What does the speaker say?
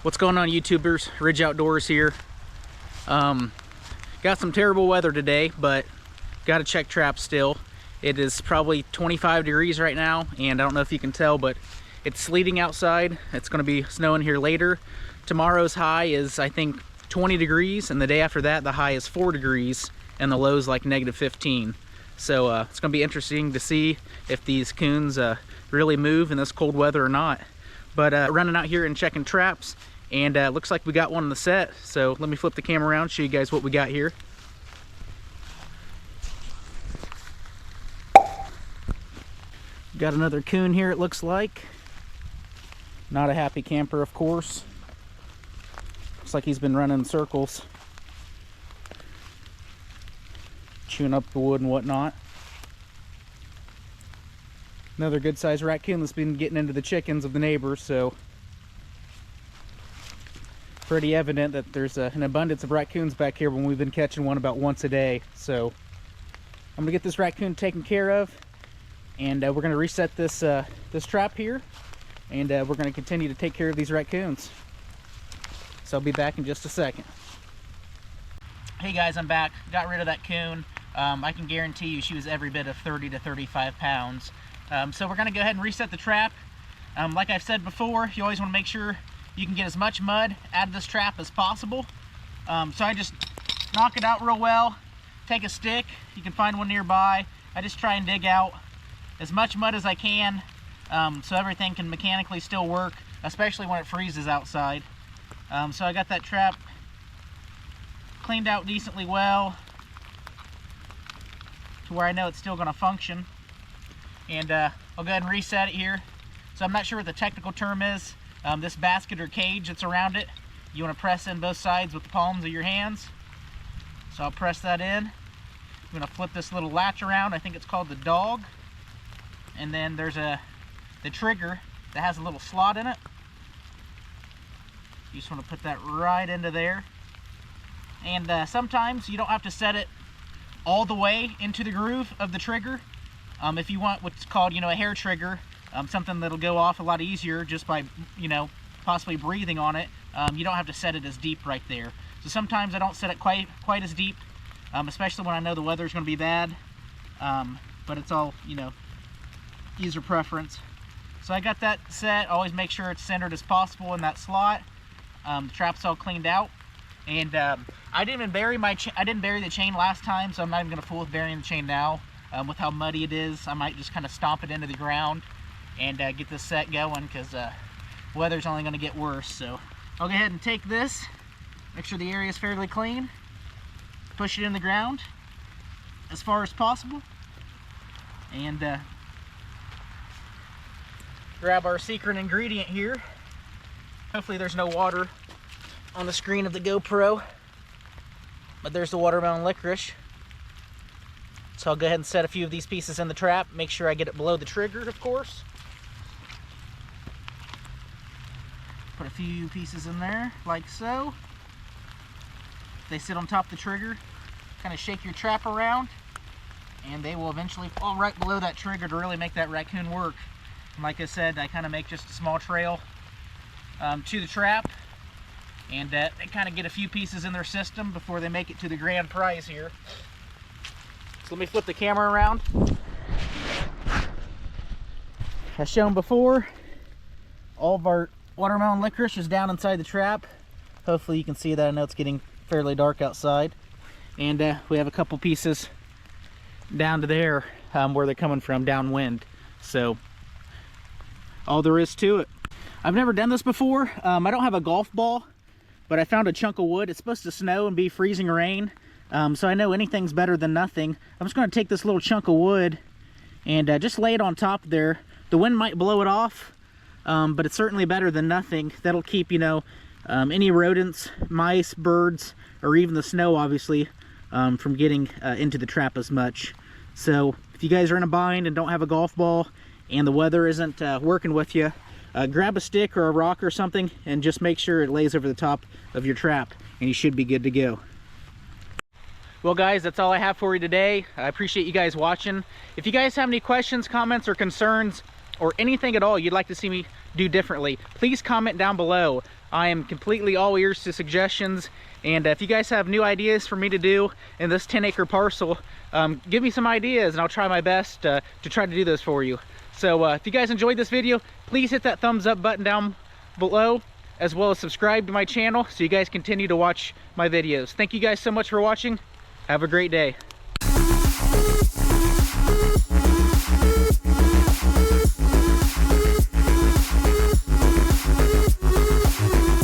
What's going on, YouTubers? Ridge Outdoors here. Got some terrible weather today, but got to check traps still. It is probably 25 degrees right now, and I don't know if you can tell, but it's sleeting outside. It's going to be snowing here later. Tomorrow's high is, I think, 20 degrees, and the day after that, the high is 4 degrees, and the low's like -15. So it's going to be interesting to see if these coons really move in this cold weather or not. But running out here and checking traps, and looks like we got one in the set. So let me flip the camera around, show you guys what we got here. Got another coon here, it looks like. Not a happy camper, of course. Looks like he's been running in circles, chewing up the wood and whatnot. Another good sized raccoon that's been getting into the chickens of the neighbors, so pretty evident that there's an abundance of raccoons back here when we've been catching one about once a day. So I'm gonna get this raccoon taken care of, and we're gonna reset this this trap here, and we're gonna continue to take care of these raccoons. So I'll be back in just a second. Hey guys, I'm back. Got rid of that coon. I can guarantee you she was every bit of 30 to 35 pounds. So we're gonna go ahead and reset the trap. Like I've said before, you always wanna make sure you can get as much mud out of this trap as possible. So I just knock it out real well, take a stick, you can find one nearby. I just try and dig out as much mud as I can, so everything can mechanically still work, especially when it freezes outside. So I got that trap cleaned out decently well to where I know it's still going to function. And I'll go ahead and reset it here. So I'm not sure what the technical term is. This basket or cage that's around it, you want to press in both sides with the palms of your hands. So I'll press that in. I'm going to flip this little latch around. I think it's called the dog. And then there's the trigger that has a little slot in it. You just want to put that right into there. And sometimes you don't have to set it all the way into the groove of the trigger. If you want what's called, a hair trigger, something that'll go off a lot easier just by, possibly breathing on it, you don't have to set it as deep right there. So sometimes I don't set it quite as deep, especially when I know the weather's going to be bad. But it's all, user preference. So I got that set. Always make sure it's centered as possible in that slot. The trap's all cleaned out, and I didn't bury the chain last time, so I'm not even going to fool with burying the chain now. With how muddy it is, I might just kind of stomp it into the ground and get this set going, because weather's only going to get worse. So I'll go ahead and take this, make sure the area is fairly clean, push it in the ground as far as possible, and grab our secret ingredient here. Hopefully there's no water on the screen of the GoPro, but there's the watermelon licorice. So I'll go ahead and set a few of these pieces in the trap, make sure I get it below the trigger, of course. Put a few pieces in there, like so. They sit on top of the trigger. Kind of shake your trap around, and they will eventually fall right below that trigger to really make that raccoon work. And like I said, I kind of make just a small trail to the trap, and they kind of get a few pieces in their system before they make it to the grand prize here. So let me flip the camera around. As shown before, all of our watermelon licorice is down inside the trap. Hopefully you can see that. I know it's getting fairly dark outside. And we have a couple pieces down to there where they're coming from, downwind. So all there is to it. I've never done this before. I don't have a golf ball, but I found a chunk of wood. It's supposed to snow and be freezing rain. So I know anything's better than nothing. I'm just going to take this little chunk of wood and just lay it on top there. The wind might blow it off, but it's certainly better than nothing. That'll keep, any rodents, mice, birds, or even the snow, obviously, from getting into the trap as much. So if you guys are in a bind and don't have a golf ball and the weather isn't working with you, grab a stick or a rock or something and just make sure it lays over the top of your trap, and you should be good to go. Well guys, that's all I have for you today. I appreciate you guys watching. If you guys have any questions, comments, or concerns, or anything at all you'd like to see me do differently, please comment down below. I am completely all ears to suggestions, and if you guys have new ideas for me to do in this 10-acre parcel, give me some ideas and I'll try my best to try to do those for you. So if you guys enjoyed this video, please hit that thumbs up button down below, as well as subscribe to my channel so you guys continue to watch my videos. Thank you guys so much for watching. Have a great day.